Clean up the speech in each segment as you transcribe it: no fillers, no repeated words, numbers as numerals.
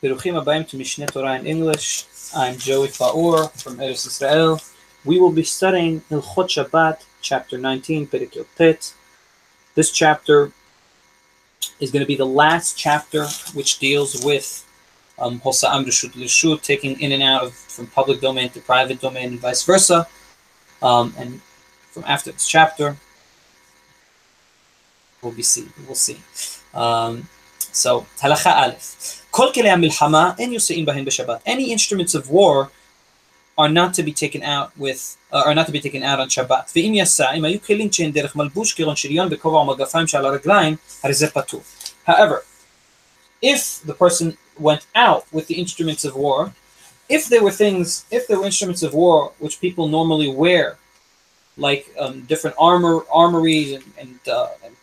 Beruchim Abayim to Mishne Tora in English. I'm Joey Faur from Eretz Israel. We will be studying Hilchot Shabbat, chapter 19, Perek Yot. This chapter is going to be the last chapter which deals with Hosa'am Reshut L'Reshut, taking in and out from public domain to private domain and vice versa. And from after this chapter, we'll see. So, Halacha Aleph. Kol kelei hamilchama en yosein bahen b'Shabbat. Any instruments of war are not to be taken out on Shabbat. Ve'im yasa, im hayu kelim she'en derech malbush kiron shiryon bekova u'magafayim she'al haraglayim, harei zeh patur. However, if the person went out with the instruments of war, if there were instruments of war which people normally wear, like different armories and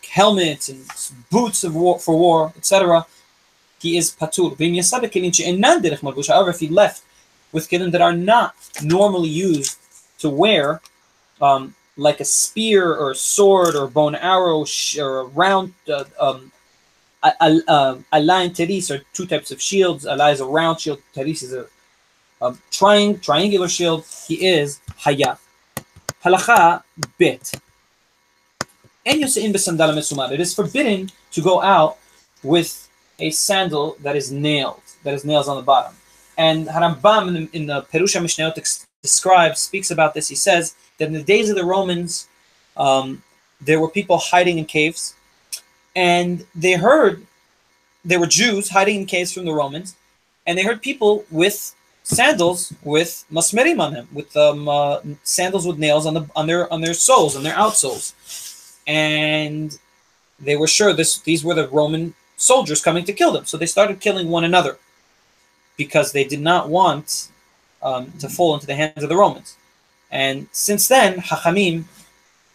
helmets and boots of war for war, etc., he is patur. However, if he left with kelim that are not normally used to wear, like a spear or a sword or a bow and arrow or a round alai and teris are two types of shields. Alai is a round shield, teris is a triangular shield. He is hayav. Halacha bet. It is forbidden to go out with a sandal that is nailed, that has nails on the bottom. And Harambam in the Perusha Mishne Tora speaks about this. He says that in the days of the Romans, there were people hiding in caves, and there were Jews hiding in caves from the Romans, and they heard people with sandals with masmerim on them, with sandals with nails on their soles, on their outsoles, and they were sure these were the Roman soldiers coming to kill them. So they started killing one another because they did not want to fall into the hands of the Romans. And since then, Hachamim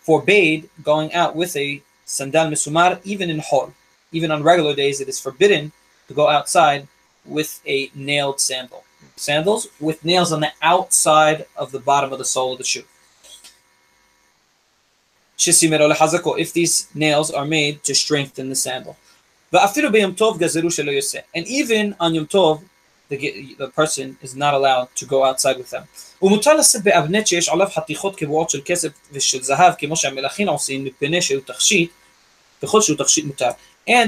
forbade going out with a sandal mesumar, even in Hol. Even on regular days, it is forbidden to go outside with a nailed sandal. Sandals with nails on the outside of the bottom of the sole of the shoe. If these nails are made to strengthen the sandal. And even on Yom Tov, the person is not allowed to go outside with them. And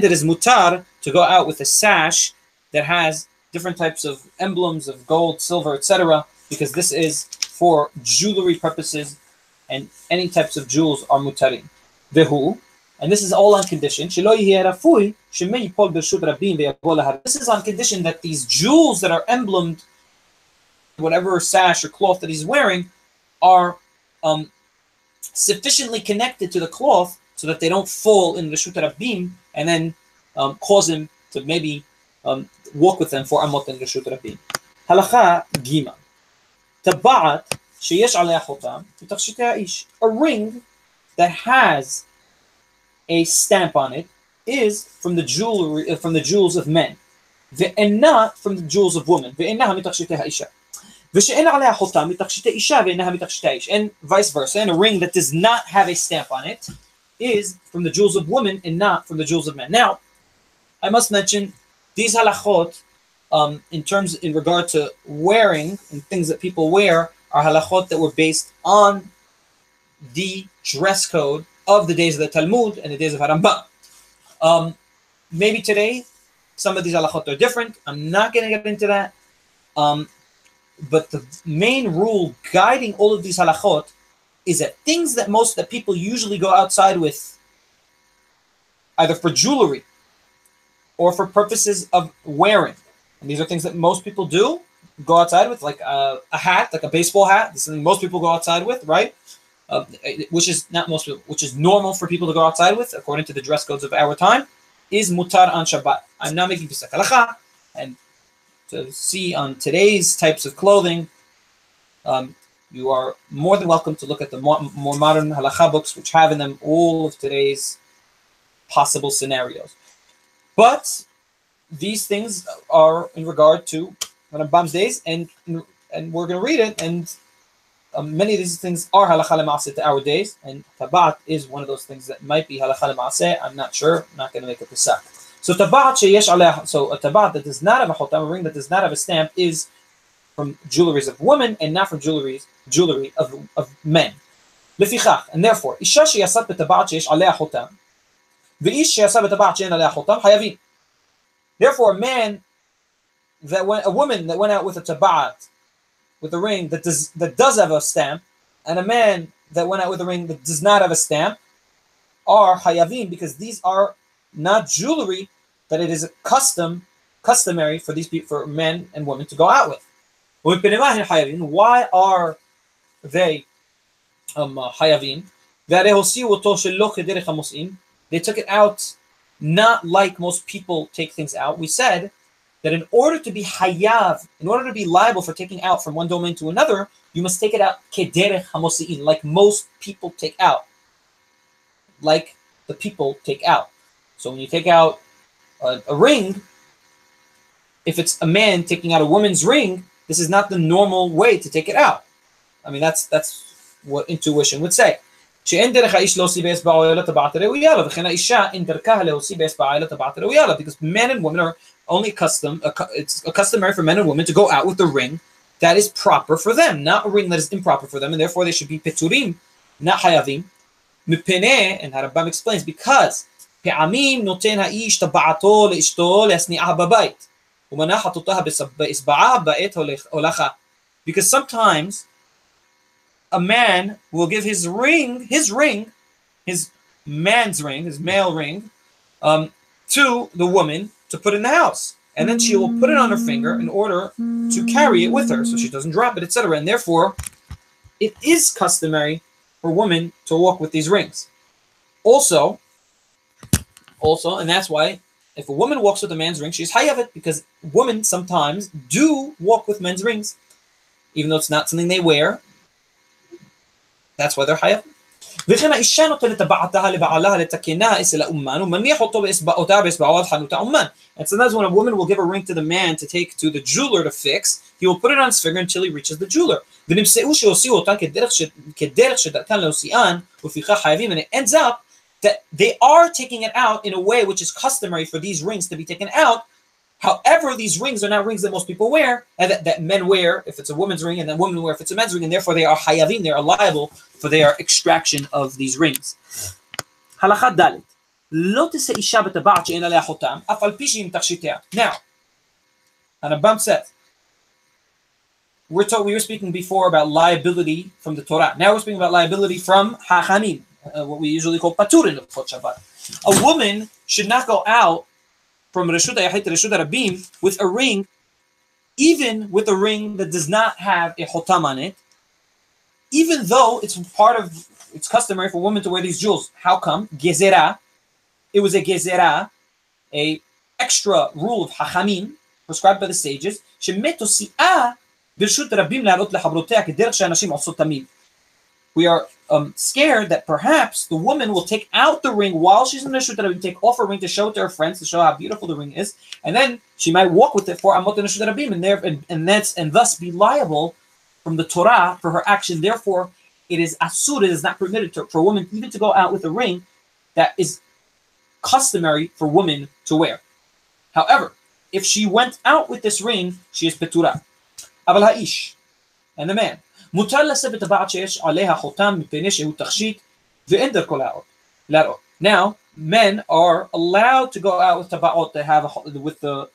it is mutar to go out with a sash that has different types of emblems of gold, silver, etc., because this is for jewelry purposes, and any types of jewels are mutarin. Vehu, and this is all on condition. This is on condition that these jewels that are emblemed, whatever sash or cloth that he's wearing, are sufficiently connected to the cloth so that they don't fall in the Reshut Rabim and then cause him to maybe walk with them for Amot and Reshut Rabim. Halacha Gima. Taba'at sheyesh alei chotam mitachshitei ha'ish. A ring that has a stamp on it is from the jewels of men, and not from the jewels of women. And vice versa. And a ring that does not have a stamp on it is from the jewels of women and not from the jewels of men. Now, I must mention these halachot, in regard to wearing and things that people wear, are halachot that were based on the dress code of the days of the Talmud and the days of Harambam. Maybe today, some of these halachot are different. I'm not going to get into that. But the main rule guiding all of these halachot is that things that people usually go outside with, either for jewelry or for purposes of wearing, and these are things that most people do go outside with, like a hat, like a baseball hat. This is something most people go outside with, right? Which is not most people, which is normal for people to go outside with, according to the dress codes of our time, is mutar on Shabbat. I'm not making pisak halacha, and to see on today's types of clothing, you are more than welcome to look at the more modern halacha books, which have in them all of today's possible scenarios. But these things are in regard to Rambam's days, and we're going to read it, and many of these things are halacha lema'aseh to our days, and tabat is one of those things that might be halacha lema'aseh. I'm not sure. I'm not going to make a pisak. So tabat sheyesh aleh, so a tabat that does not have a chotam, a ring that does not have a stamp, is from jewelries of women and not from jewelry of men. לפיכך, and therefore, אישה שיעשת בטבעת שיש עליה חותם, ואיש שיעשה בטבעת שאין עליה חותם, חייבים. Therefore, a woman that went out with a tabat, with a ring that does have a stamp, and a man that went out with a ring that does not have a stamp, are hayavim, because these are not jewelry that it is customary for these people, for men and women to go out with. Why are they hayavim? They took it out not like most people take things out. We said that in order to be hayav, in order to be liable for taking out from one domain to another, you must take it out kederech hamosi'in, like most people take out. Like the people take out. So when you take out a ring, if it's a man taking out a woman's ring, this is not the normal way to take it out. I mean, that's what intuition would say. Because men and women are only it's customary for men and women to go out with the ring that is proper for them, not a ring that is improper for them, and therefore they should be peturim, not hayavim. And Harabam explains, because because sometimes a man will give his man's ring, his male ring, to the woman to put in the house. And then she will put it on her finger in order to carry it with her so she doesn't drop it, etc. And therefore, it is customary for women to walk with these rings. Also, and that's why if a woman walks with a man's ring, she's hayavet, because women sometimes do walk with men's rings, even though it's not something they wear. That's why they're hayavet. And sometimes when a woman will give a ring to the man to take to the jeweler to fix, he will put it on his finger until he reaches the jeweler. And it ends up that they are taking it out in a way which is customary for these rings to be taken out. However, these rings are not rings that most people wear, and that men wear if it's a woman's ring, and that women wear if it's a man's ring, and therefore they are hayavim, they are liable for their extraction of these rings. Halakha dalet. Lo tiseh isha b'tabat she'en alea chotam, af al pi she'im tachshitea. Now, Harabam said, we were speaking before about liability from the Torah. Now we're speaking about liability from hachamim, what we usually call paturin of Shabbat. A woman should not go out from Reshut HaYachid to Reshut HaRabim with a ring, even with a ring that does not have a chotam on it, even though it's customary for women to wear these jewels. How come? Gezerah. It was a gezerah, a extra rule of hachamim prescribed by the sages. We are scared that perhaps the woman will take out the ring while she's in the Reshut HaRabim, take off her ring to show it to her friends, to show how beautiful the ring is, and then she might walk with it for Amot and Reshut HaRabim, and thus be liable from the Torah for her action. Therefore, it is asur, it is not permitted for a woman even to go out with a ring that is customary for women to wear. However, if she went out with this ring, she is petura. Aval ha'ish, and the man. Now, men are allowed to go out with taba'ot that have with the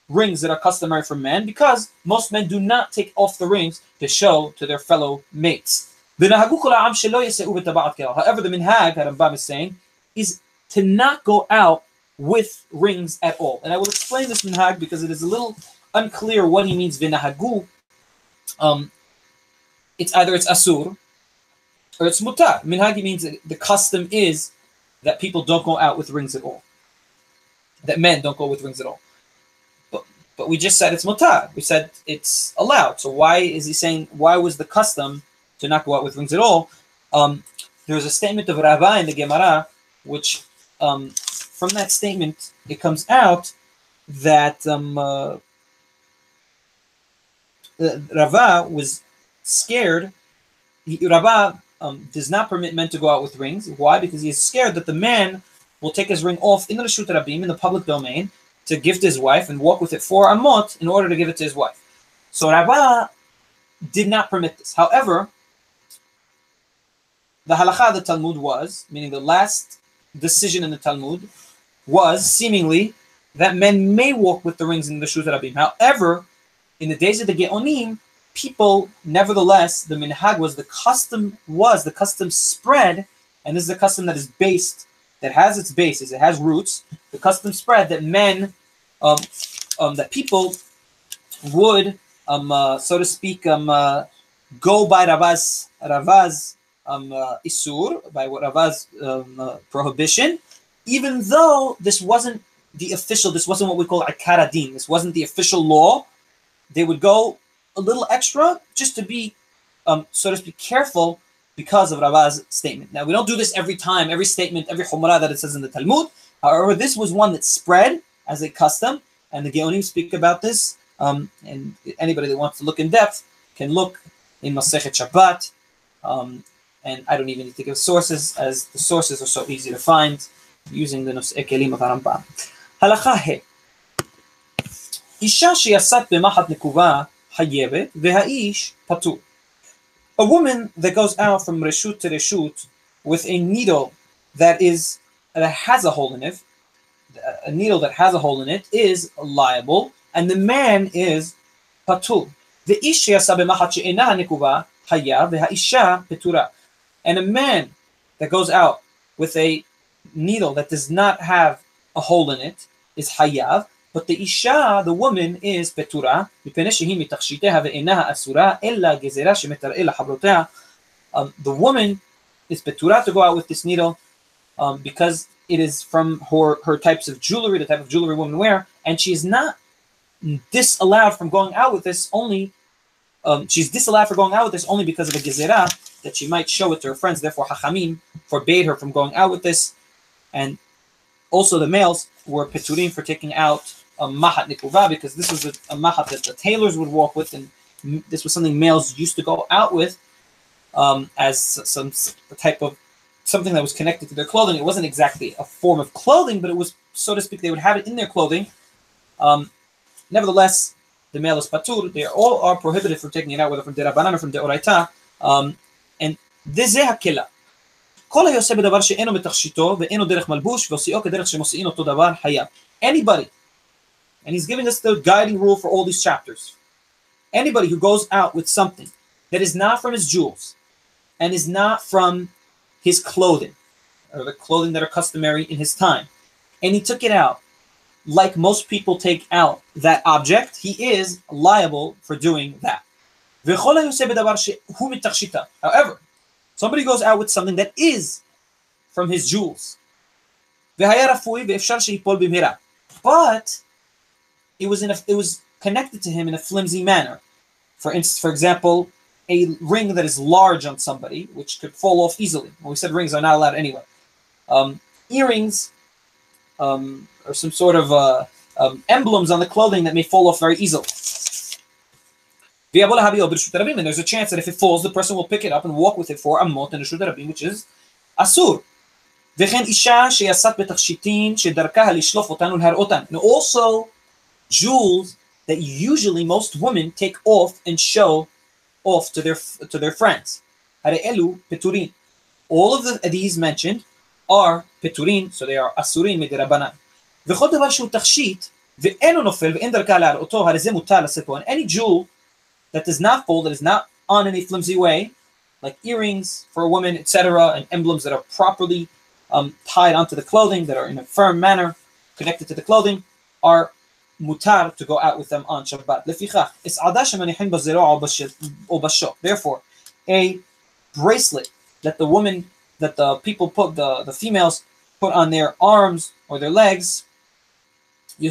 rings that are customary for men, because most men do not take off the rings to show to their fellow mates. However, the minhag that Rambam is saying is to not go out with rings at all. And I will explain this minhag because it is a little unclear what he means v'nahagu. It's either it's asur or it's mutar. Minhagi means that the custom is that people don't go out with rings at all. That men don't go with rings at all. But we just said it's mutar. We said it's allowed. So why is he saying, why was the custom to not go out with rings at all? There's a statement of Rava in the Gemara, which from that statement, it comes out that Rava was scared. Rava does not permit men to go out with rings. Why? Because he is scared that the man will take his ring off in the Reshut Rabim, in the public domain, to give to his wife and walk with it 4 amot in order to give it to his wife. So Rabbah did not permit this. However, the halakha of the Talmud was, meaning the last decision in the Talmud, was seemingly that men may walk with the rings in the Reshut Rabim. However, in the days of the Geonim, people, nevertheless, the minhag was, the custom spread, and this is a custom that is based, that has its basis, it has roots, the custom spread that men, that people would, so to speak, go by Ravaz Isur, by what Ravaz prohibition, even though this wasn't the official, this wasn't what we call Ikar Adin, this wasn't the official law. They would go a little extra just to be, so to speak, careful because of Ravaz's statement. Now, we don't do this every time, every statement, every humrah that it says in the Talmud. However, this was one that spread as a custom, and the Geonim speak about this. And anybody that wants to look in depth can look in Masechet Shabbat. And I don't even need to give sources, as the sources are so easy to find using the Nus'e Kelim of Harambam. Halakha he. Isha sheyasat b'mahat nekuva hayevet v'ha'ish patur. A woman that goes out from reshut to reshut with a needle that has a hole in it, a needle that has a hole in it is liable, and the man is patur. The ish sheyasat b'mahat she'ena nekuva hayav v'ha'isha petura. And a man that goes out with a needle that does not have a hole in it is hayav, but the isha, the woman, is petura. The woman is petura to go out with this needle because it is from her types of jewelry, the type of jewelry women wear, and she is not disallowed from going out with this only. She's disallowed for going out with this only because of a gezerah, that she might show it to her friends. Therefore, Hachamim forbade her from going out with this. And also the males were peturim for taking out a mahat nikuva, because this was a mahat that the tailors would walk with, and this was something males used to go out with as some type of something that was connected to their clothing. It wasn't exactly a form of clothing, but it was, so to speak, they would have it in their clothing. Nevertheless, the male is patur. They all are prohibited from taking it out, whether from derabanan or from deoraita. And this is hakela. כל היעשה בדבר שאינו מתכשיטו ואינו דרך מלבוש ועושיו כדרך שמושיאין אותו דבר חייב. Anybody, and he's giving us the guiding rule for all these chapters. Anybody who goes out with something that is not from his jewels and is not from his clothing, or the clothing that are customary in his time, and he took it out, like most people take out that object, he is liable for doing that. However, somebody goes out with something that is from his jewels, but it was connected to him in a flimsy manner. For instance, for example, a ring that is large on somebody, which could fall off easily. Well, we said rings are not allowed anyway. Earrings, or some sort of emblems on the clothing that may fall off very easily. And there's a chance that if it falls, the person will pick it up and walk with it for amot in Reshut Rabim, which is asur. And also jewels that usually most women take off and show off to their friends. All of these mentioned are peturin, so they are asurin midirabanan. And any jewel that does not fall, that is not on any flimsy way, like earrings for a woman, etc., and emblems that are properly tied onto the clothing, that are in a firm manner connected to the clothing, are mutar to go out with them on Shabbat. Therefore, a bracelet that the people put, the females put on their arms or their legs, the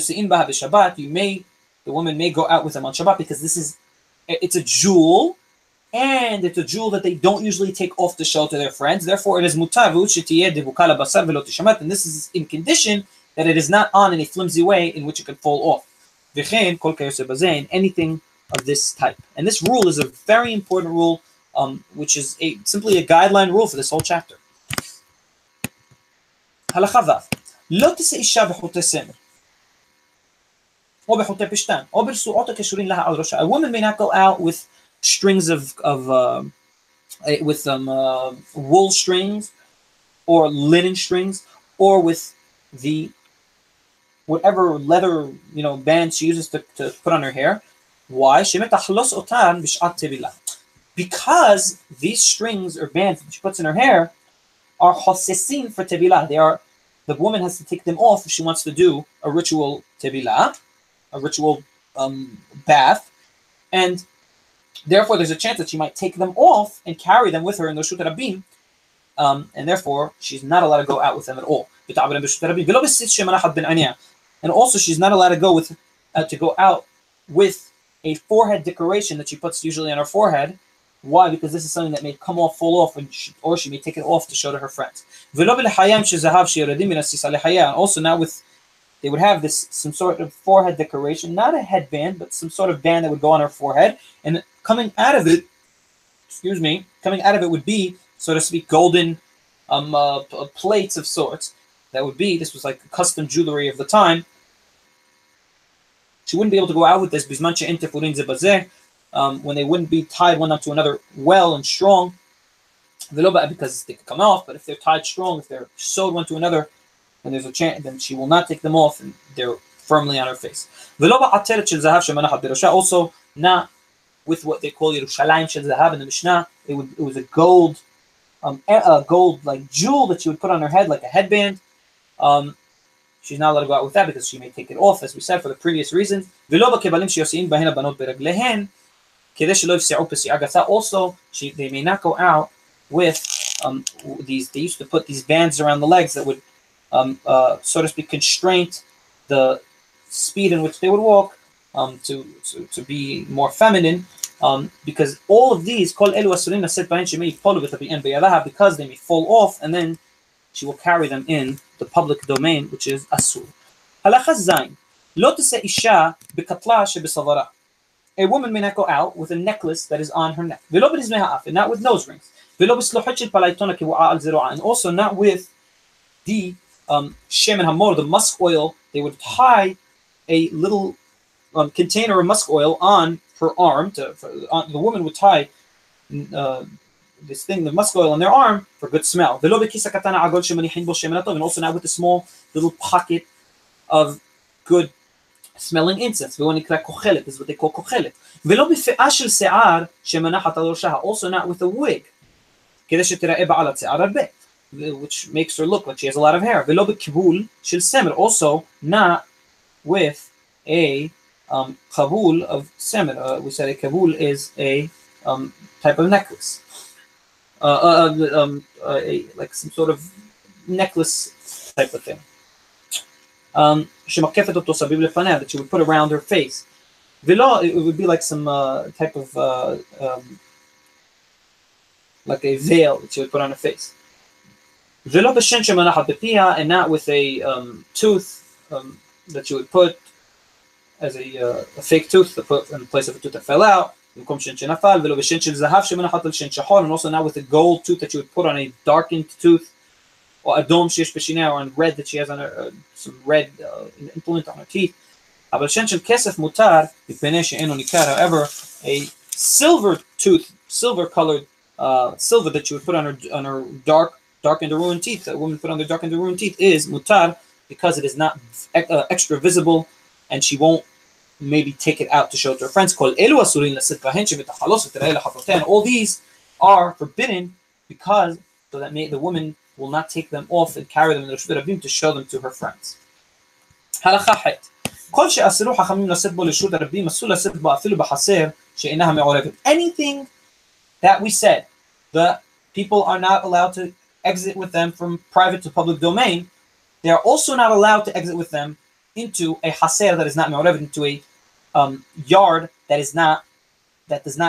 woman may go out with them on Shabbat, because it's a jewel, and it's a jewel that they don't usually take off to show to their friends. Therefore, it is mutar, and this is in condition that it is not on in a flimsy way in which it can fall off. Anything of this type. And this rule is a very important rule, which is simply a guideline rule for this whole chapter. Halakha Vav. לא תשא אישה בחוטי סמר, או בחוטי פשתן, או ברצועות הקשורים לה על ראשה. A woman may not go out with strings with wool strings or linen strings, or with the whatever leather band she uses to put on her hair. Why? Because these strings or bands that she puts in her hair are hosesin for tevilah. The woman has to take them off if she wants to do a ritual tevilah, a ritual bath, and therefore there's a chance that she might take them off and carry them with her in the Reshut Rabim, and therefore she's not allowed to go out with them at all. And also she's not allowed to go out with a forehead decoration that she puts usually on her forehead. Why? Because this is something that may fall off, or she may take it off to show to her friends. And also now they would have some sort of forehead decoration, not a headband, but some sort of band that would go on her forehead, and coming out of it would be, so to speak, golden plates of sorts. This was like custom jewelry of the time. She wouldn't be able to go out with this when they wouldn't be tied one onto another well and strong, because they could come off. But if they're tied strong, if they're sewed one to another, then there's a chance, then she will not take them off, and they're firmly on her face. Also, not with what they call Yerushalayim shel zahav in the Mishnah. It was a gold like jewel that she would put on her head like a headband. She's not allowed to go out with that because she may take it off, as we said, for the previous reasons. Also, they may not go out with these. They used to put these bands around the legs that would, so to speak, constrain the speed in which they would walk, to be more feminine. Because all of these, because they may fall off, and then she will carry them in the public domain, which is asur. Halacha zayin, lo teseh isha bekatla shebesavara. A woman may not go out with a necklace that is on her neck, and not with nose rings, and also not with the shemen hamor, the musk oil. They would tie a little container of musk oil on her arm. The woman would tie this thing, the musk oil, on their arm for good smell. And also not with the small little pocket of good smelling incense. This is what they call kochelet. Also not with a wig, which makes her look like she has a lot of hair. Also not with a kabul of semer. We said a kabul is a type of necklace, like some sort of necklace type of thing. That she would put around her face. It would be like some type of like a veil that she would put on her face. And not with a tooth that you would put as a fake tooth to put in place of a tooth that fell out. And also not with a gold tooth that you would put on a darkened tooth, or adom sheyesh b'shinei, or on red that she has on her, some red implement on her teeth. However, a silver tooth, silver colored silver that you would put on her dark and ruined teeth, that a woman put on their dark and ruined teeth, is mutar, because it is not extra visible, and she won't maybe take it out to show it to her friends. All these are forbidden, because so that the woman will not take them off and carry them in the Reshut Rabim to show them to her friends. Anything that we said, the people are not allowed to exit with them from private to public domain, they are also not allowed to exit with them into a haser that is not me'orevet, into a yard that does not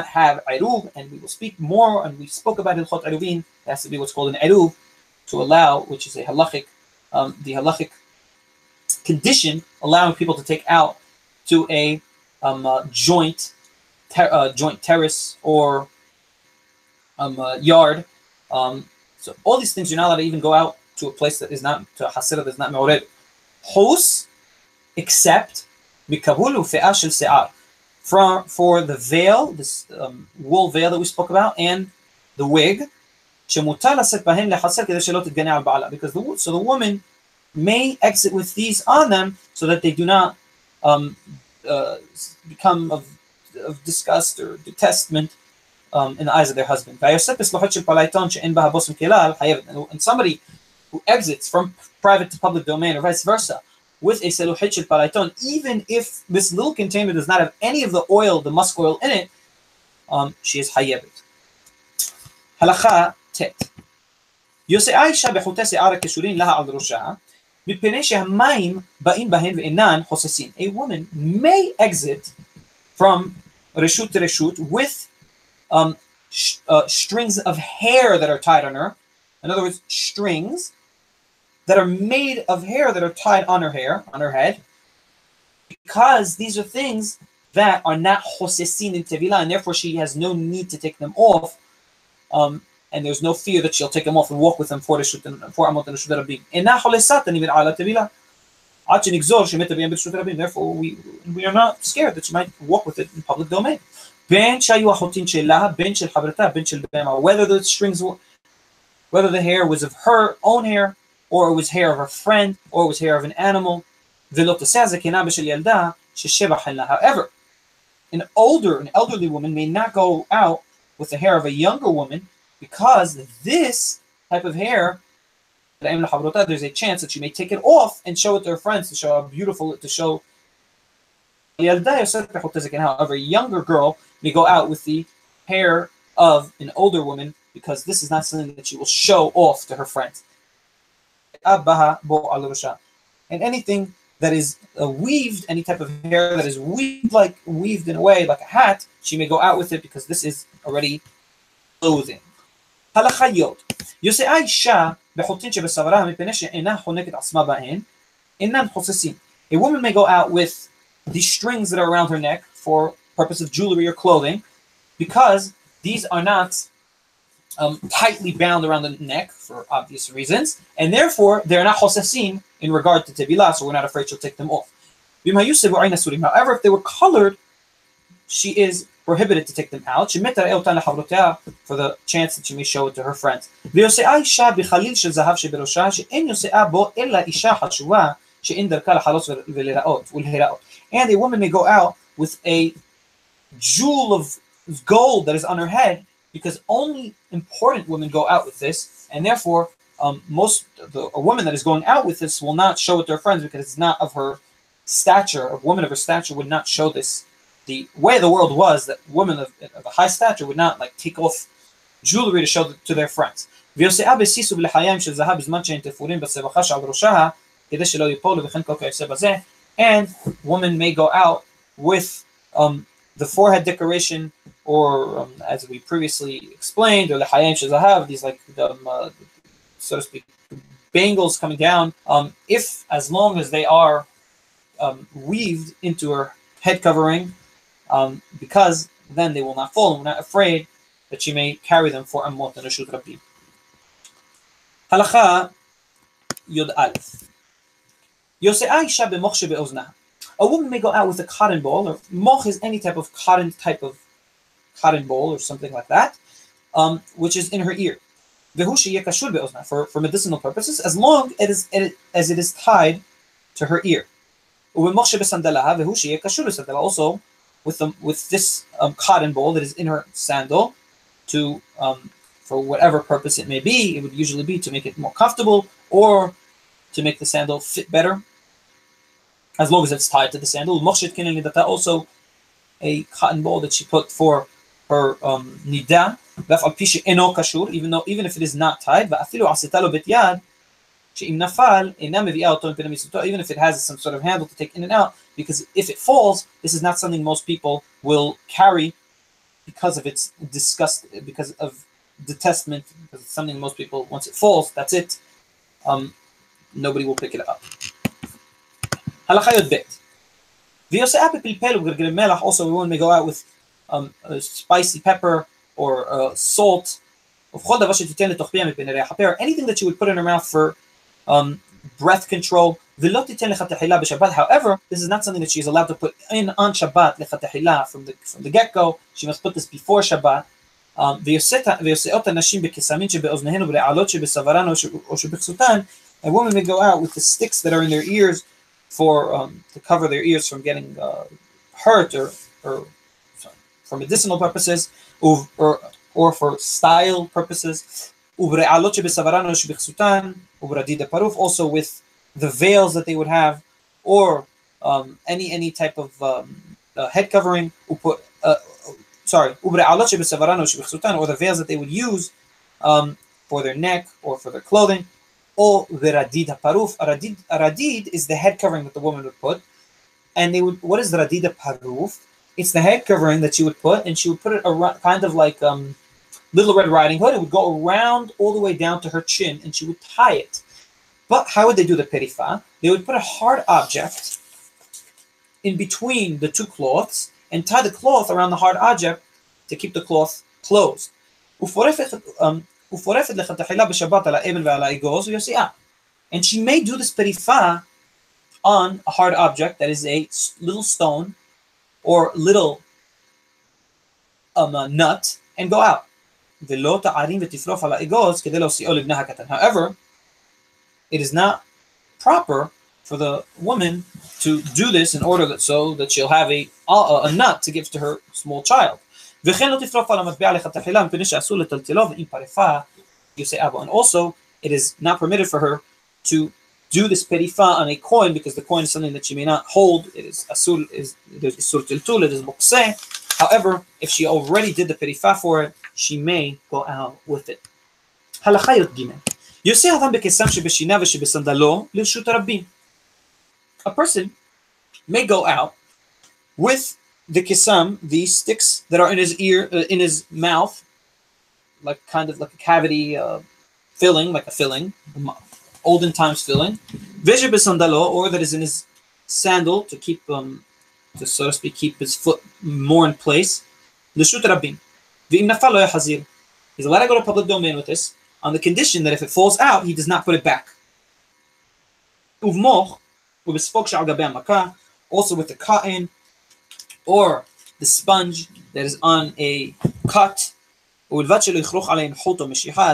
have eruv. And we will speak more, and we spoke about hilchot eruvin. It has to be what's called an eruv to allow, which is a halachic, the halachic condition allowing people to take out to a joint terrace or yard. So all these things, you're not allowed to even go out to a place that is not, to a hasira that is not me'ored hus, except mikabul u'fe'ah shel se'ar, for the veil, this wool veil that we spoke about, and the wig, שמותר לשאת בהן לחסר כדי שלא תתגנה על בעלה, because the woman may exit with these on them so that they do not become of disgust or detestment in the eyes of their husband. And somebody who exits from private to public domain or vice versa with a seluhit shel palayton, even if this little container does not have any of the oil, the musk oil in it, she is hayevet. Halacha tet. יוסעה אישה בחוטי שיער הקשורים לה על ראשה, מפני שהמים באים בהן ואינן חוססים. A woman may exit from reshut to reshut with strings of hair that are tied on her. In other words, strings that are made of hair that are tied on her hair, on her head, because these are things that are not chosesin in tevilah, and therefore she has no need to take them off, and there's no fear that she'll take them off and walk with them for amot and reshut rabim. Ena cholesatan even ala tevilah. Therefore, we are not scared that she might walk with it in public domain. Whether the strings, whether the hair was of her own hair, or it was hair of her friend, or it was hair of an animal. However, an elderly woman may not go out with the hair of a younger woman, because this type of hair, there's a chance that she may take it off and show it to her friends to show how beautiful it, to show. However, a younger girl may go out with the hair of an older woman, because this is not something that she will show off to her friends. And anything that is weaved, any type of hair that is weaved in a way like a hat, she may go out with it, because this is already clothing. הלכה י' יוסעה אישה בחוטין שבשערה מפני שאינה חונקת עצמה בהן, אינן חוססים. A woman may go out with the strings that are around her neck for purpose of jewelry or clothing, because these are not tightly bound around the neck for obvious reasons, and therefore they're not chosesin in regard to tevilah, so we're not afraid she'll take them off. However, if they were colored, she is prohibited to take them out, for the chance that she may show it to her friends. And a woman may go out with a jewel of gold that is on her head, because only important women go out with this, and therefore a woman that is going out with this will not show it to her friends, because it's not of her stature. A woman of her stature would not show this. The way the world was, that women of a high stature would not take off jewelry to show to their friends. And woman may go out with the forehead decoration, or as we previously explained, or these so to speak, bangles coming down, as long as they are weaved into her head covering, because then they will not fall, and we're not afraid that she may carry them for amot and reshut rabim. Halacha Yod Aleph. Yosea isha b'moch shebe'oznaha. A woman may go out with a cotton ball, or moch is any type of cotton ball or something like that, which is in her ear. For medicinal purposes, as long as it is tied to her ear. Also, with this cotton ball that is in her sandal, to for whatever purpose it may be, it would usually be to make it more comfortable, or to make the sandal fit better, as long as it's tied to the sandal. Also a cotton ball that she put for her nida, even if it is not tied, even if it has some sort of handle to take in and out, because if it falls, this is not something most people will carry because of its disgust, because of detestment, because it's something most people, once it falls, that's it. Nobody will pick it up. Halacha Yod Bet. Also, a woman may go out with a spicy pepper or salt, or anything that you would put in her mouth for breath control. However, this is not something that she is allowed to put in on Shabbat from the get-go. She must put this before Shabbat. A woman may go out with the sticks that are in their ears for to cover their ears from getting hurt or for medicinal purposes or for style purposes. Also with the veils that they would have, or any type of head covering, or the veils that they would use for their neck or for their clothing. Or radid paruf. Radid is the head covering that the woman would put, and they would. What is radid paruf? It's the head covering that she would put, and she would put it around, kind of like Little Red Riding Hood. It would go around all the way down to her chin, and she would tie it. But how would they do the perifa? They would put a hard object in between the two cloths and tie the cloth around the hard object to keep the cloth closed. And she may do this perifa on a hard object that is a little stone or little nut and go out. However, it is not proper for the woman to do this in order that she'll have a nut to give to her small child. And also, it is not permitted for her to do this perifa on a coin, because the coin is something that she may not hold. It is asur, there's isur tiltul, it is muqseh. However, if she already did the perifa for it, she may go out with it. A person may go out with the kisam, these sticks that are in his ear, in his mouth, like kind of like a cavity filling, like a filling, olden times filling, or that is in his sandal to keep, to so to speak, keep his foot more in place. He's allowed to go to public domain with this, on the condition that if it falls out, he does not put it back. Also with the cotton or the sponge that is on a cut, as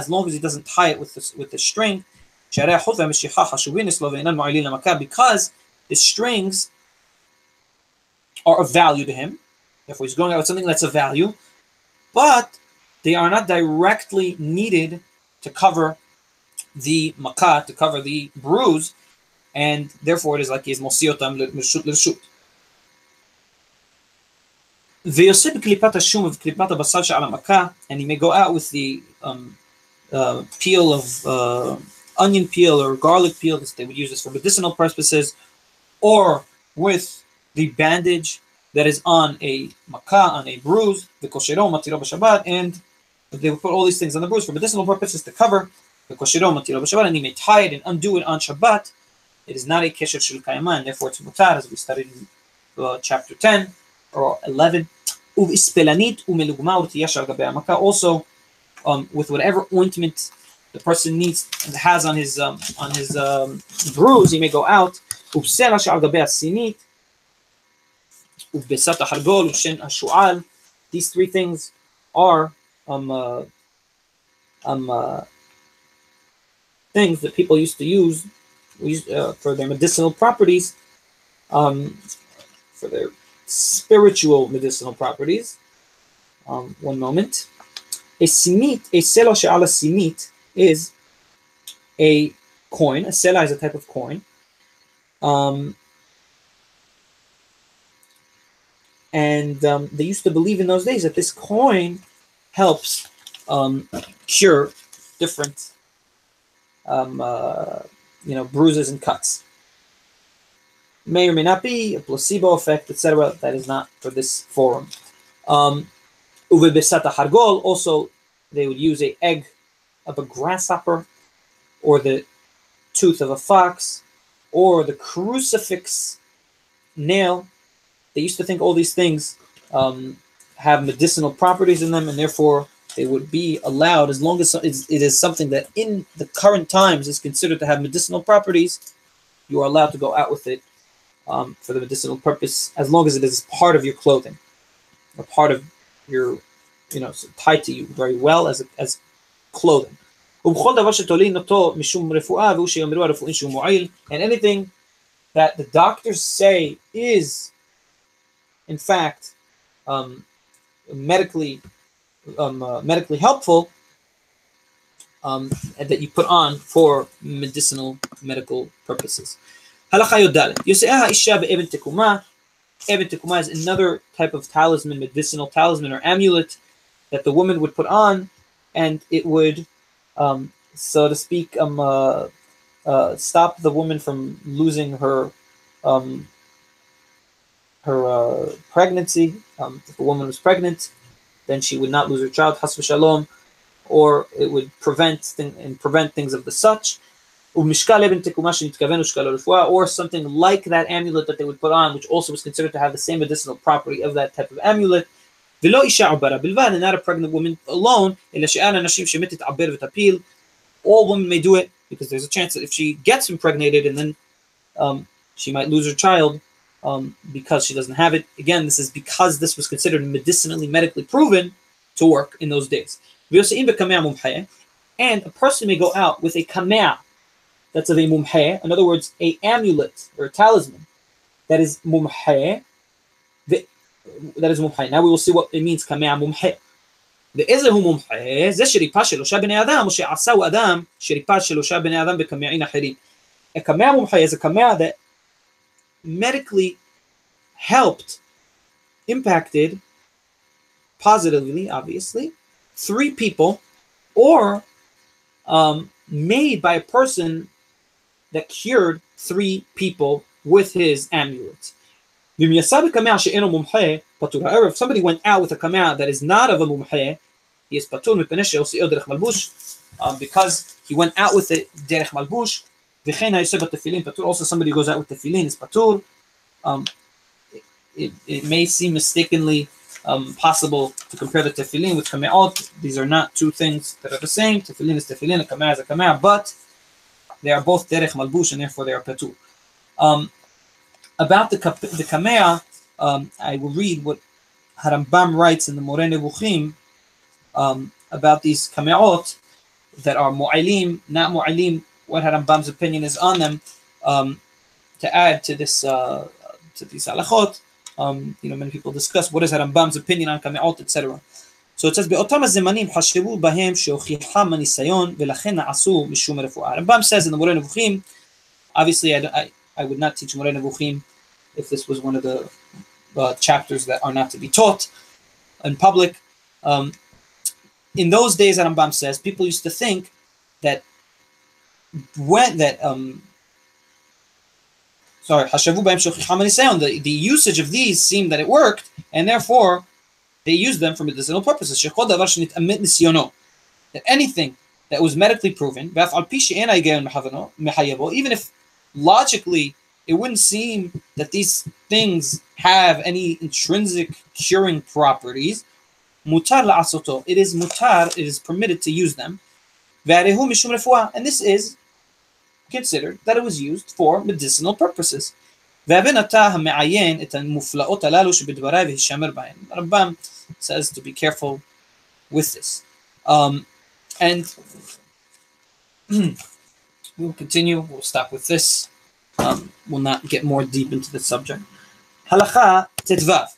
long as he doesn't tie it with the string, because the strings are of value to him. Therefore, he's going out with something that's of value, but they are not directly needed to cover the makat, to cover the bruise, and therefore it is like he's mosiotam l'rshut. And he may go out with the peel of onion peel or garlic peel, they would use this for medicinal purposes, or with the bandage that is on a makkah, on a bruise, the koshero matiro b'Shabbat, and they would put all these things on the bruise for medicinal purposes to cover the koshero matiro b'Shabbat, and he may tie it and undo it on Shabbat. It is not a kesher shel kayama, and therefore it's mutar, as we studied in chapter 10 or 11. Also, with whatever ointment the person needs and has on his bruise, he may go out. These three things are things that people used to use for their medicinal properties, for their spiritual medicinal properties. One moment. A sinit, a selo she'ala sinit, is a coin. A sela is a type of coin. And they used to believe in those days that this coin helps cure different bruises and cuts. May or may not be a placebo effect, etc. That is not for this forum. Also, they would use an egg of a grasshopper, or the tooth of a fox, or the crucifix nail. They used to think all these things have medicinal properties in them, and therefore they would be allowed, as long as it is something that in the current times is considered to have medicinal properties, you are allowed to go out with it for the medicinal purpose, as long as it is part of your clothing, or part of your, tied to you very well as clothing. And anything that the doctors say is, in fact, medically helpful, and that you put on for medical purposes. Halacha Yodal. Yose'aha isha be'eben tekuma. Eben tekuma is another type of talisman, medicinal talisman or amulet that the woman would put on, and it would, so to speak, stop the woman from losing her pregnancy. If a woman was pregnant, then she would not lose her child, has v'shalom, or it would prevent things of the such. Or something like that amulet that they would put on, which also was considered to have the same medicinal property of that type of amulet. And not a pregnant woman alone. All women may do it, because there's a chance that if she gets impregnated and then she might lose her child because she doesn't have it. Again, this is because this was considered medically proven to work in those days. And a person may go out with a kamea that's of a mumhe, in other words, a amulet or a talisman that is mumhe. Now we will see what it means, kamea mumhe. ואיזה הוא מומחה? זה שריפה שלושה בני אדם, או שעשהו אדם שריפה שלושה בני אדם בקמעים אחרים. A kamea mumche is a kamea that medically impacted positively, obviously, 3 people, or made by a person that cured 3 people with his amulet. However, if somebody went out with a kamea that is not of a mumhe, he is patur because he went out with it derech malbush. Also, somebody who goes out with tefillin is patur. It may seem mistakenly possible to compare the tefillin with kameot. These are not 2 things that are the same. Tefillin is tefillin, a kamea is a kamea, but they are both derech malbush, and therefore they are patur. About the kamea, I will read what Harambam writes in the Moreh Nevuchim about these kameot that are mu'alim, not mu'alim, what Harambam's opinion is on them, to add to this to these halachot. Many people discuss what is Harambam's opinion on kameot, etc. So it says, "Be'otam hazemanim hashevu bahem sheochicham hanisayon v'lachen na'asu mishum refuah." Harambam says in the Moreh Nevuchim, obviously I would not teach Moreh Nevuchim if this was one of the chapters that are not to be taught in public. In those days, Rambam says, people used to think that the usage of these seemed that it worked, and therefore they used them for medicinal purposes. That anything that was medically proven, even if logically it wouldn't seem that these things have any intrinsic curing properties, mutar la'asoto. It is mutar, it is permitted to use them. And this is considered that it was used for medicinal purposes. Rambam says to be careful with this. And we'll continue, we'll stop with this. We'll not get more deep into the subject. Halacha tetvav.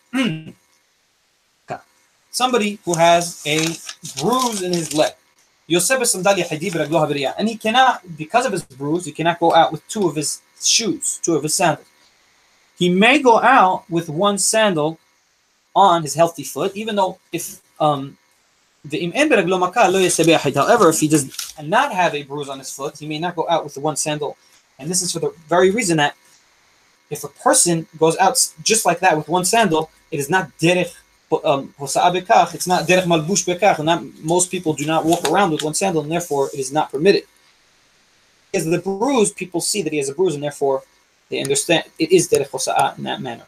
Somebody who has a bruise in his leg. And he cannot, because of his bruise, he cannot go out with 2 of his shoes, 2 of his sandals. He may go out with 1 sandal on his healthy foot, even though however, if he does not have a bruise on his foot, he may not go out with the 1 sandal. And this is for the very reason that if a person goes out just like that with 1 sandal, it is not derech hosa'ah bekach, it's not derech malbush bekach, and most people do not walk around with 1 sandal, and therefore it is not permitted. Because the bruise, people see that he has a bruise, and therefore they understand it is derech hosa'ah in that manner.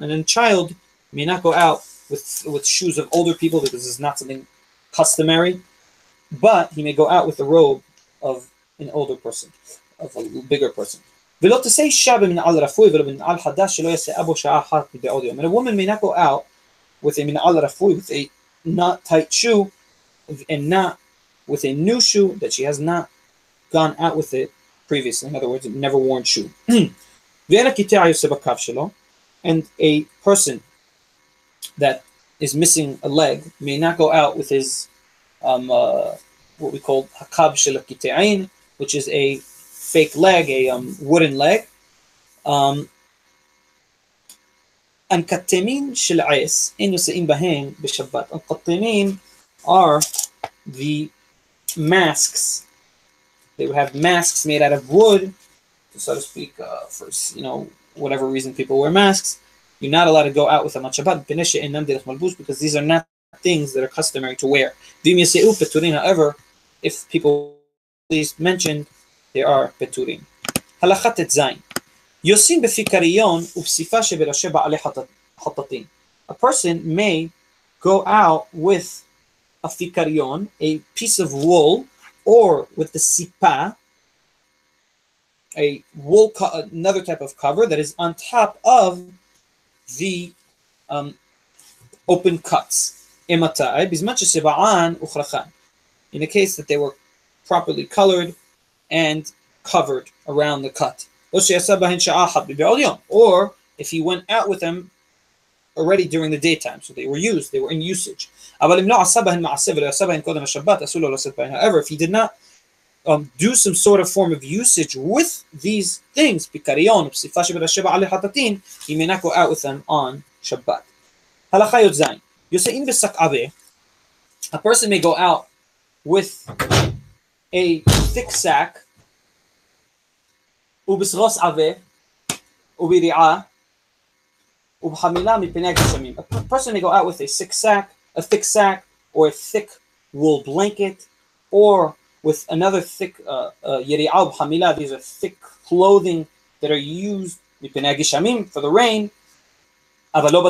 And then child may not go out with shoes of older people because it's not something customary, but he may go out with the robe of an older person, of a bigger person. And a woman may not go out with a min'al rafui, with a not tight shoe, and not with a new shoe that she has not gone out with it previously. In other words, a never worn shoe. And a person that is missing a leg may not go out with his what we call hakab shel kite'ain, which is a fake leg, a wooden leg. Ankatemin shel ais in yosein bahen b'Shabbat. Ankatemin are the masks. They would have masks made out of wood, so to speak, for whatever reason people wear masks. You're not allowed to go out with them on Shabbat because these are not things that are customary to wear. However, if people please mentioned, they are peturim. Halachat et zayin. Yosin befikariyon upsifa sheberashe ba'alei hatatin. A person may go out with a fikariyon, a piece of wool, or with the sipa, a wool, another type of cover that is on top of the open cuts. In the case that they were properly colored and covered around the cut. Or if he went out with them already during the daytime, so they were in usage. However, if he did not do some sort of form of usage with these things, he may not go out with them on Shabbat. A person may go out with a thick sack, a person may go out with a thick sack, or a thick wool blanket, or with another thick yeri'ah b'hamila. These are thick clothing that are used for the rain. However,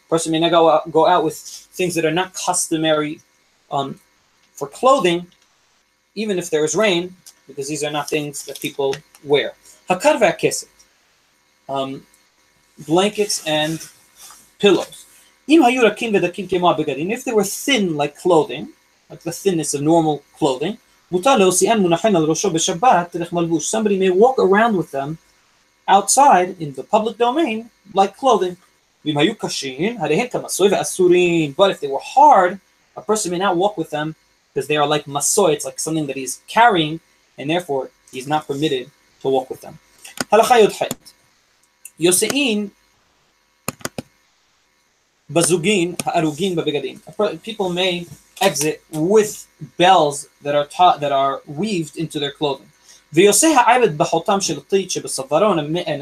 person may not go out with things that are not customary for clothing, even if there is rain, because these are not things that people wear. Hakar ve'akeset, blankets and pillows. If they were thin like clothing, like the thinness of normal clothing, somebody may walk around with them outside in the public domain like clothing. But if they were hard, a person may not walk with them because they are like masoy, it's like something that he's carrying, and therefore he's not permitted to walk with them. People may exit with bells that are weaved into their clothing. And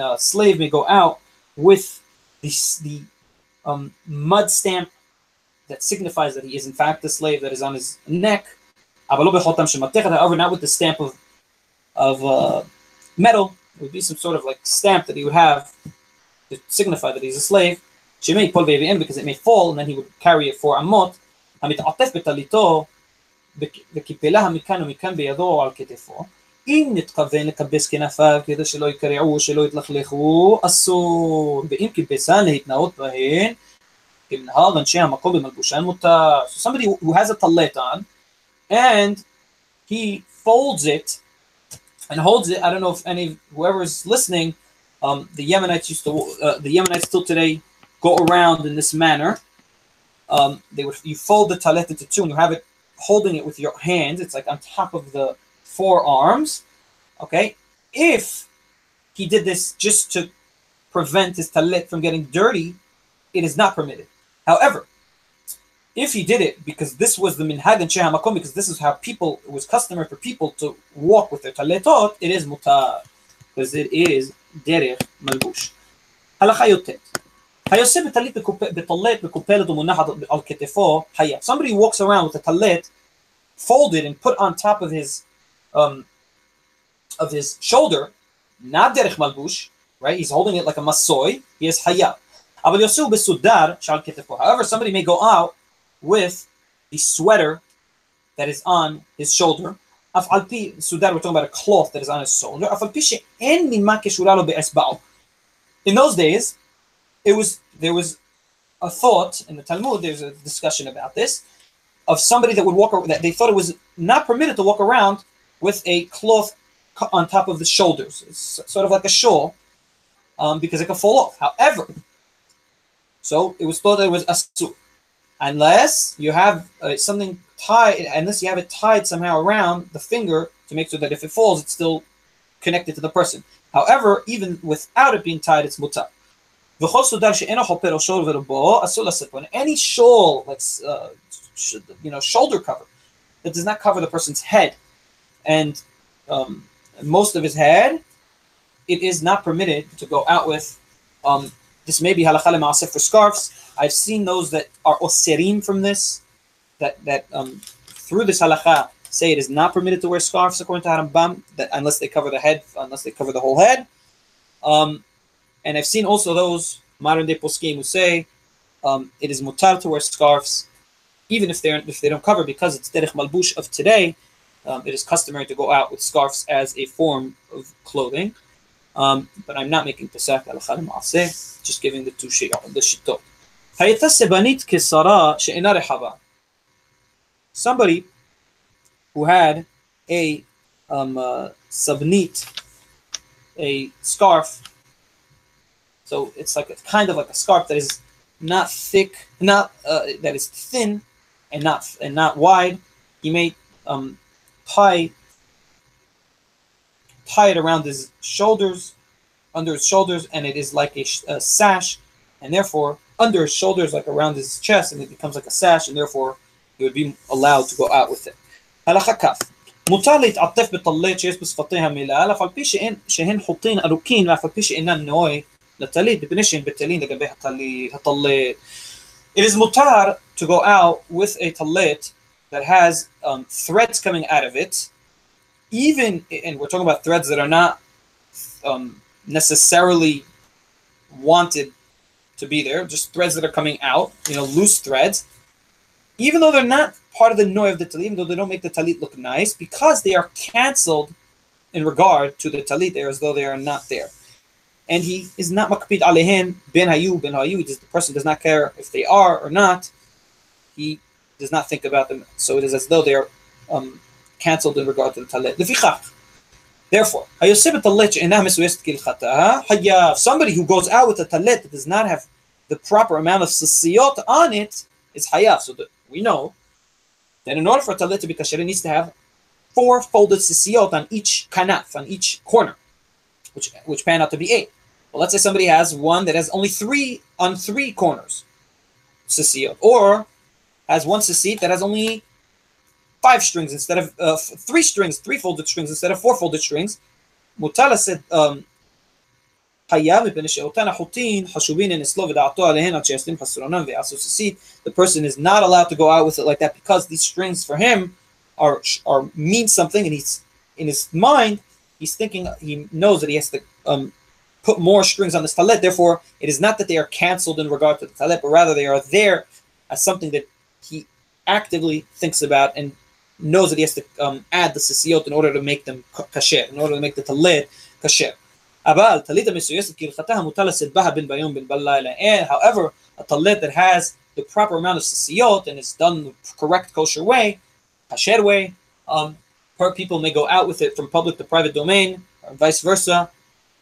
a slave may go out with the mud stamp that signifies that he is in fact the slave that is on his neck. However, not with the stamp of metal. It would be some sort of like stamp that he would have to signify that he's a slave. Because it may fall, and then he would carry it for amot. אם נתכוון לקבס כנפיו כדי שלא יקרעו, שלא יתלכלכו, אסור. ואם קיבסן להתנאות בהן, כמנהג אנשי המקום במלבושן מותר. So somebody who has a talet on, and he folds it and holds it. I don't know if whoever is listening, the Yemenites still today go around in this manner. You fold the talet into two, and you have it holding it with your hands. It's like on top of the forearms. Okay, if he did this just to prevent his talit from getting dirty, it is not permitted. However, if he did it because this was the minhag and sheha makom, because this is how it was customary for people to walk with their taletot, it is mutar, because it is derech malbush. Halacha yotet. Somebody walks around with a talit folded and put on top of his shoulder, not derech malbush, right? He's holding it like a masoy. He is hayav. However, somebody may go out with the sweater that is on his shoulder. Sudar, we're talking about a cloth that is on his shoulder. In those days, there was a thought in the Talmud. There's a discussion about this of somebody that would walk. That they thought it was not permitted to walk around with a cloth on top of the shoulders. It's sort of like a shawl, because it can fall off. However, so it was thought that it was asur, unless you have something tied, unless you have it tied somehow around the finger to make sure that if it falls, it's still connected to the person. However, even without it being tied, it's mutar. Any shawl, like shoulder cover, that does not cover the person's head and most of his head, it is not permitted to go out with. This may be halakha l'maaseh for scarves. I've seen those that are oserim from this, that through this halakha say it is not permitted to wear scarves according to Harambam, that unless they cover the head, unless they cover the whole head. And I've seen also those modern day poskim who say it is mutar to wear scarves, even if they don't cover, because it's derech malbush of today. It is customary to go out with scarves as a form of clothing. But I'm not making pesach halakha l'maaseh, just giving the two shittot. Somebody who had a sabnit, a scarf. So it's like kind of like a scarf that is not thick, that is thin, and not wide. He may tie it around his shoulders, under his shoulders, and it is like a sash, and therefore under his shoulders, like around his chest, and it becomes like a sash, and therefore he would be allowed to go out with it. הלכה כ' מותר להתעטף בטלית שיש בשפתיה מילה, אף על פי שהן חוטין ארוכים, ואף על פי שאינן נוי לטלית, מפני שהן בטלין לגבי הטלית. It is mutar to go out with a talit that has threads coming out of it, even, and we're talking about threads that are not necessarily wanted to be there, just threads that are coming out, loose threads, even though they're not part of the noy of the talit, even though they don't make the talit look nice, because they are canceled in regard to the talit, they're as though they are not there. And he is not makpid alehen ben hayu, the person does not care if they are or not. He does not think about them, so it is as though they are canceled in regard to the talit. Therefore, somebody who goes out with a talit that does not have the proper amount of sasiyot on it is hayav. So that we know that in order for a talit to be kasher, it needs to have 4 folded sasiyot on each kanaf, on each corner, which pan out to be 8. Well, let's say somebody has one that has only 3 on 3 corners sasiyot, or has one sasiyot that has only 5 strings instead of 3 strings, 3 folded strings instead of 4 folded strings. Mutala said, the person is not allowed to go out with it like that, because these strings for him are mean something, and he's in his mind, he's thinking, he knows that he has to put more strings on this talit. Therefore, it is not that they are canceled in regard to the talit, but rather they are there as something that he actively thinks about and knows that he has to add the sasiyot in order to make them kasher, in order to make the talit kasher. However, a talit that has the proper amount of sasiyot and is done the correct kosher way, kasher way, people may go out with it from public to private domain, or vice versa,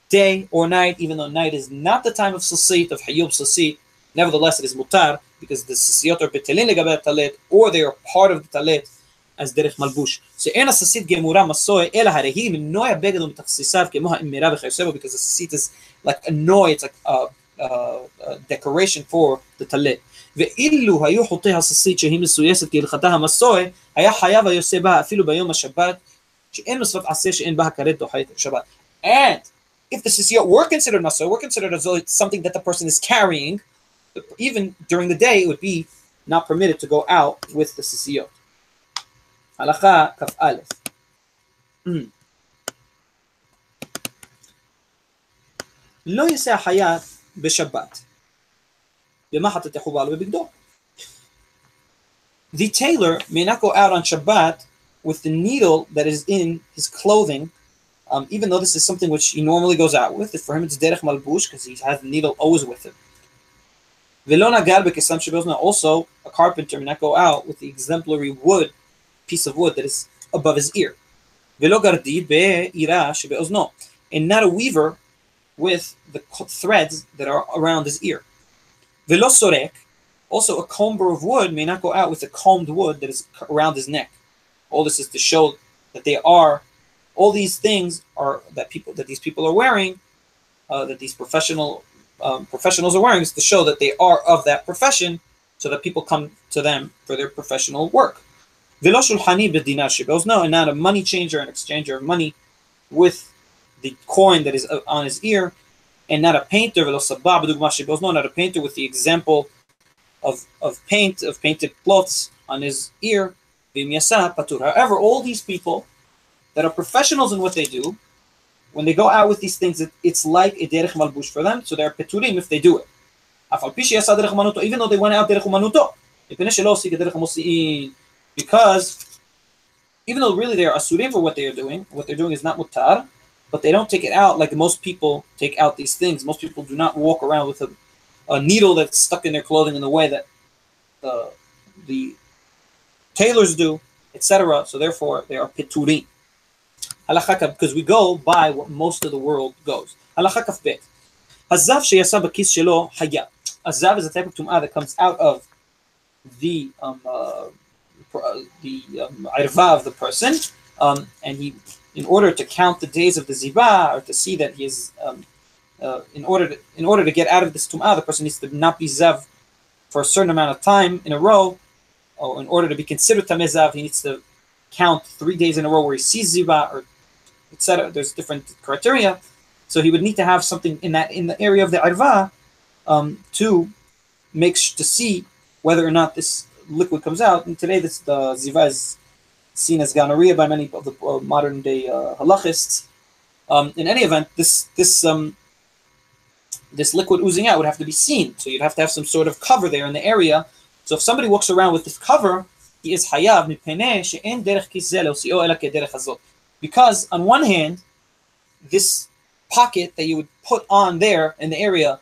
day or night, even though night is not the time of sasit, of hayub sasit. Nevertheless, it is mutar, because the sasiyot are betelin legabe talit, or they are part of the talit as derech malbush. שאין הססית גמורה מסוי, אלא הרי היא מנוי הבגד ומתכסיסיו כמו האמירה וכיוצא בו, because the sasit is like a noy, it's like a decoration for the talit. ואילו היו חוטי הססית שהיא מסויסת כהלכתה המסוי, היה חייב היוסה בה אפילו ביום השבת, שאין מצוות עשה שאין בה הכרת דוחית שבת. And if the sisiyot were considered masoy, were considered as though it's something that the person is carrying, even during the day, it would be not permitted to go out with the sisiyot. Halakha kaf aleph. לא יעשה החייט בשבת. במה חטאתך ובעל בבגדו. The tailor may not go out on Shabbat with the needle that is in his clothing, even though this is something which he normally goes out with. For him, it's derech malbush because he has the needle always with him. Also, a carpenter may not go out with the exemplary piece of wood that is above his ear. And not a weaver with the threads that are around his ear. Also, a comber of wood may not go out with the combed wood that is around his neck. All this is to show that all these things are that these people are wearing, that these professionals are wearing, is to show that they are of that profession, so that people come to them for their professional work. No, and not a money changer, an exchanger of money with the coin that is on his ear, and not a painter, no, not a painter with the example of painted cloths on his ear. However, all these people that are professionals in what they do, when they go out with these things, it's like a derech malbush for them, so they're peturim if they do it. Even though they went out derech umanuto, because even though really they are asurim for what they're doing is not mutar, but they don't take it out like most people take out these things. Most people do not walk around with a needle that's stuck in their clothing in the way that the tailors do, etc. So therefore, they are peturim. Halakha, because we go by what most of the world goes. Halakha kaf bet. Hazav sheyasa bakis shelo haya. A zav is a type of tum'ah that comes out of the irva of the person, and he, in order to count the days of the ziva, or to see that he is, in order to get out of this tum'ah, the person needs to not be zav for a certain amount of time in a row, or in order to be considered tameh zav, he needs to count 3 days in a row where he sees ziva, or etc. There's different criteria, so he would need to have something in the area of the irva to see whether or not this liquid comes out. And today, the ziva is seen as gonorrhea by many of the modern day halachists. In any event, this liquid oozing out would have to be seen, so you'd have to have some sort of cover there in the area. So if somebody walks around with this cover, he is hayav mipnei she'en derech kizeh le'osi'o ela kederech hazot. Because on one hand, this pocket that you would put on there in the area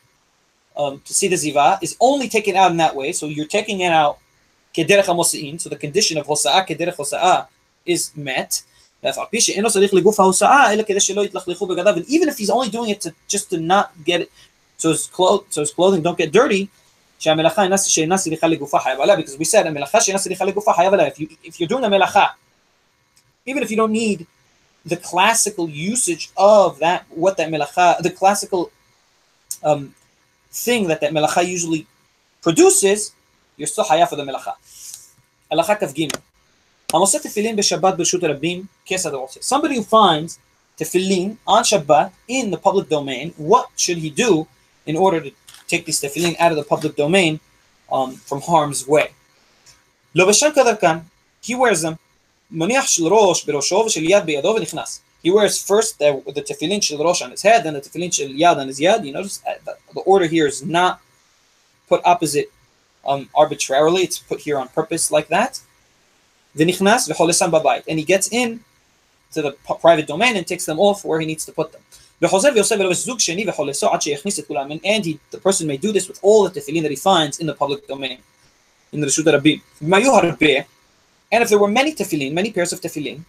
to see the ziva is only taken out in that way. So you're taking it out kederech hamosi'in. So the condition of hosa'ah kederech hosa'ah is met. And even if he's only doing it just to not get it, so his clothing don't get dirty. Because we said if you're doing a melacha, even if you don't need the classical usage of what that melacha, the classical thing that melacha usually produces, you're still hayah for the melacha. Halacha kaf gimel. Somebody who finds tefillin on Shabbat in the public domain, what should he do in order to take these tefillin out of the public domain from harm's way? He wears them. He wears first the tefillin shel rosh on his head, then the tefillin shel yad on his yad. You notice the order here is not put opposite arbitrarily. It's put here on purpose like that. And he gets in to the private domain and takes them off where he needs to put them. And the person may do this with all the tefillin that he finds in the public domain, in the Reshut Rabim. And if there were many tefillin, many pairs of tefillin,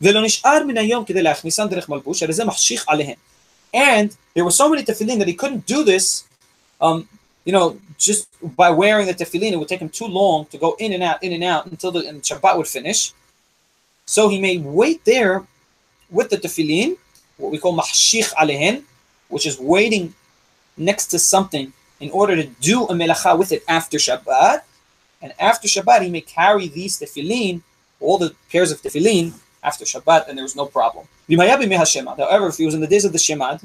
and there were so many tefillin that he couldn't do this, just by wearing the tefillin, it would take him too long to go in and out until the Shabbat would finish. So he may wait there with the tefillin, what we call mahshich alehen, which is waiting next to something in order to do a melacha with it after Shabbat. And after Shabbat, he may carry these tefillin, all the pairs of tefillin, after Shabbat, and there was no problem. However, if he was in the days of the Shemad,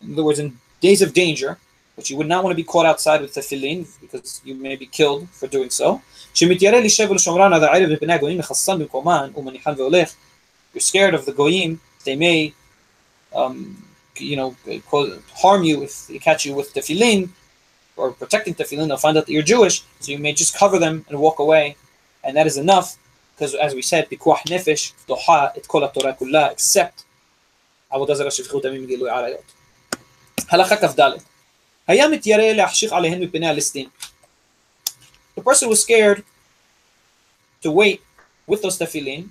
in other words, in days of danger, which you would not want to be caught outside with tefillin, because you may be killed for doing so. You're scared of the goyim, they may harm you if they catch you with tefillin or protecting tefillin. They'll find out that you're Jewish, so you may just cover them and walk away, and that is enough. Because as we said, pikuach nefesh doha et kol haTorah kulla, except avodah zarah shevchut damim gilui arayot. Halacha kaf dalet. Haya mityareh le'achshich alehen mipnei halistin. The person was scared to wait with those tefillin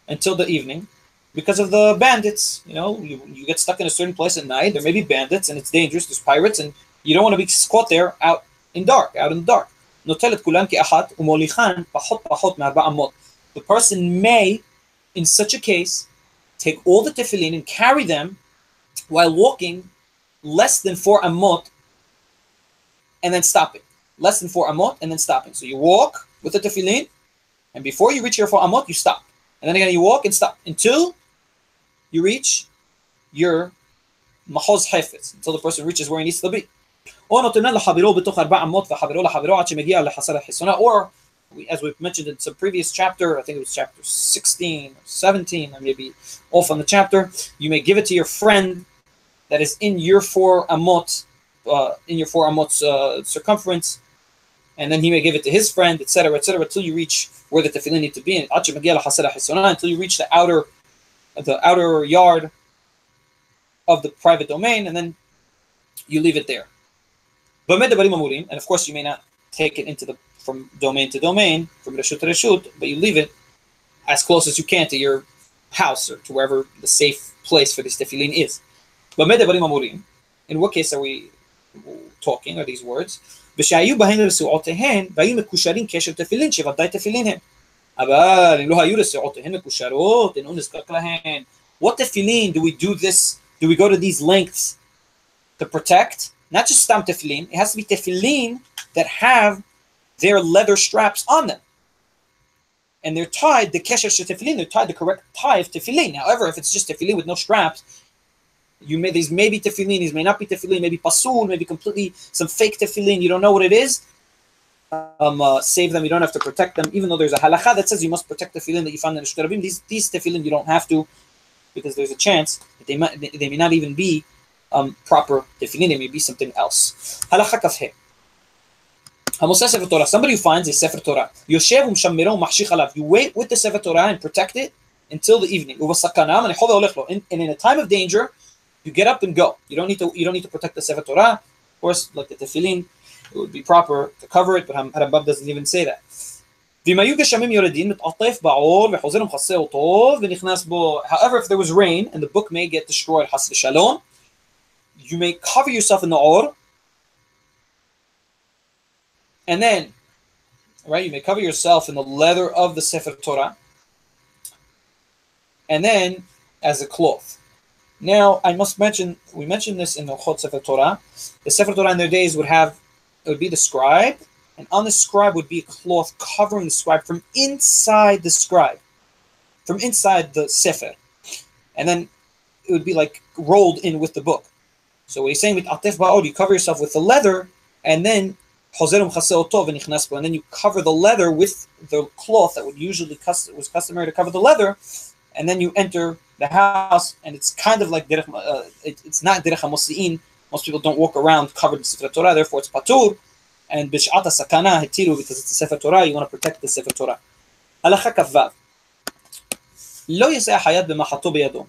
until the evening because of the bandits. You get stuck in a certain place at night. There may be bandits, and it's dangerous. There's pirates, and you don't want to be caught there out in the dark. The person may, in such a case, take all the tefillin and carry them while walking less than 4 amot and then stopping. Less than 4 amot and then stopping. So you walk with the tefillin, and before you reach your 4 amot, you stop. And then again, you walk and stop until you reach your mahoz hefetz, until the person reaches where he needs to be. Or, as we've mentioned in some previous chapter, I think it was chapter 16 or 17, I may be off on the chapter, you may give it to your friend that is in your 4 amot, circumference, and then he may give it to his friend, etc., until you reach where the tefillin need to be, until you reach the outer yard of the private domain, and then you leave it there. And of course, you may not take it from domain to domain, from reshut to reshut, but you leave it as close as you can to your house or to wherever the safe place for this tefillin is. In what case are we talking? Are these words? What tefillin do we do this? Do we go to these lengths to protect? Not just stam tefillin. It has to be tefillin that have their leather straps on them. And they're tied, the kesher tefillin, they're tied the correct tie of tefillin. However, if it's just tefillin with no straps, these may be tefillin, these may not be tefillin, maybe pasul, maybe completely some fake tefillin, you don't know what it is. Save them, you don't have to protect them, even though there's a halacha that says you must protect the tefillin that you found in the Reshut Rabim. These tefillin you don't have to, because there's a chance that they may not even be proper tefillin, they may be something else. Halacha kaf he. Somebody who finds a Sefer Torah, you wait with the Sefer Torah and protect it until the evening. And in a time of danger, you get up and go. You don't need to protect the Sefer Torah. Of course, like the tefillin, it would be proper to cover it, but Harambam doesn't even say that. However, if there was rain and the book may get destroyed, you may cover yourself in the or, and then, right, you may cover yourself in the leather of the Sefer Torah, and then as a cloth. Now, I must mention, we mentioned this in the Chot Sefer Torah. The Sefer Torah in their days would be the scribe, and on the scribe would be a cloth covering the scribe from inside the scribe, from inside the Sefer. And then it would be like rolled in with the book. So what he's saying with Atef Ba'od, you cover yourself with the leather, and then and then you cover the leather with the cloth that was customary to cover the leather, and then you enter the house, and it's kind of like it's not derech hamosi'in. Most people don't walk around covered in Sefer Torah, therefore it's patur. And b'sh'at sakana hetiru, because it's a Sefer Torah, you want to protect the Sefer Torah. Halacha kavav. Lo yaseh hayad b'machato b'yado.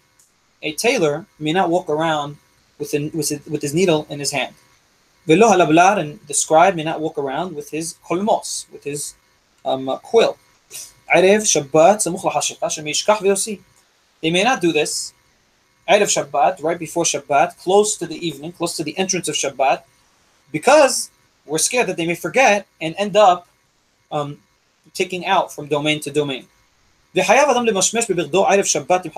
A tailor may not walk around with his needle in his hand. Velo halablar, and the scribe may not walk around with his kolmos, with his quill. Erev Shabbat samuch lahashika shemishkach veyosi. They may not do this. Erev Shabbat, right before Shabbat, close to the evening, close to the entrance of Shabbat, because we're scared that they may forget and end up taking out from domain to domain. וחייב אדם למשמש בבגדו ערב שבת עם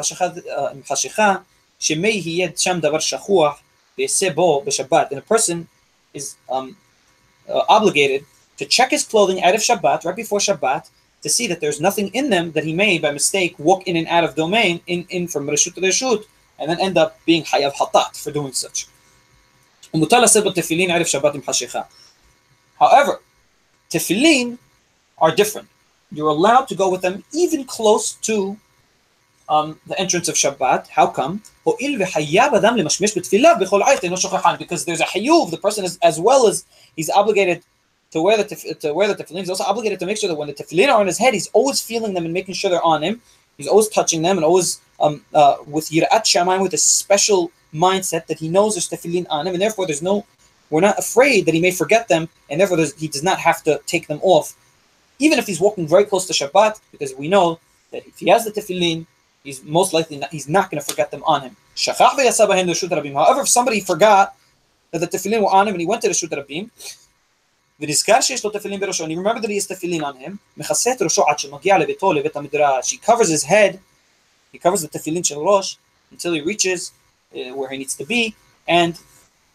חשיכה שמי יהיה שם דבר שכוח ויעשה בו בשבת. And a person is obligated to check his clothing out of Shabbat, right before Shabbat, to see that there's nothing in them that he may, by mistake, walk in and out of domain, in from Reshut to Reshut, and then end up being Hayav Hatat for doing such. However, tefillin are different. You're allowed to go with them even close to the entrance of Shabbat. How come? Because there's a hayuv. The person is, as well as he's obligated to wear the tefillin, he's also obligated to make sure that when the tefillin are on his head, he's always feeling them and making sure they're on him. He's always touching them and always with yira'at shamayim, with a special mindset that he knows there's tefillin on him, and therefore we're not afraid that he may forget them, and therefore he does not have to take them off, even if he's walking very close to Shabbat, because we know that if he has the tefillin, he's most likely he's not going to forget them on him. However, if somebody forgot that the tefillin were on him and he went to the Reshut Rabim, and he remembered that he has tefillin on him, he covers his head, he covers the tefillin shel rosh until he reaches where he needs to be, and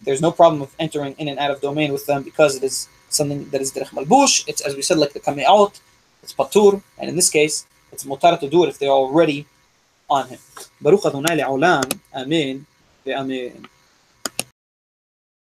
there's no problem of entering in and out of domain with them, because it is something that is derech malbush. It's, as we said, like the kame'ot, it's patur, and in this case, it's mutar to do it if they're already on him. Baruch Adonai le'olam, amen ve'amen.